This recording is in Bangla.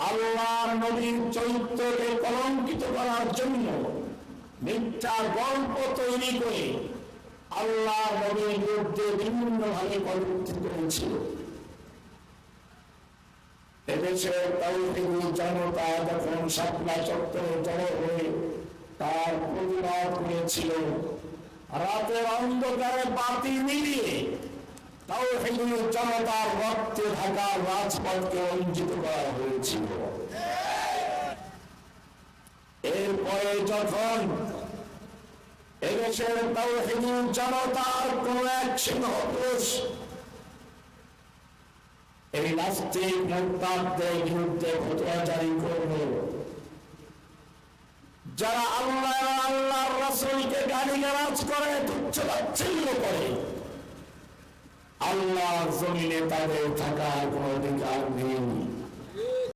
আল্লাহর নবীর চরিত্রকে কলঙ্কিত করার জন্য মিথ্যা গল্প তৈরি করে আল্লাহর নবীর বিরুদ্ধে বিভিন্নভাবে কলঙ্কিত করেছিল। এদেশের তাওহীদি জনতা যখন শাপলা চত্বরে জড়ো হয়ে তার প্রতিবাদ করেছিল, রাতের অন্ধকারে বাতি নিভিয়ে তাওহীদি জনতার রক্তে ঢাকা রাজপথকে রঞ্জিত করা হয়েছিল। এরপরে যখন এদেশের তাওহীদি জনতার কোন এক সিংহপুরুষ এই নাস্তিক মুরতাদদের বিরুদ্ধে ফতোয়া জারি করল, যারা আল্লাহর রাসূলকে গালিগালাজ করে, তুচ্ছ-তাচ্ছিল্য করে, আল্লাহর জমিনে তাদের থাকার কোনো অধিকার নেই।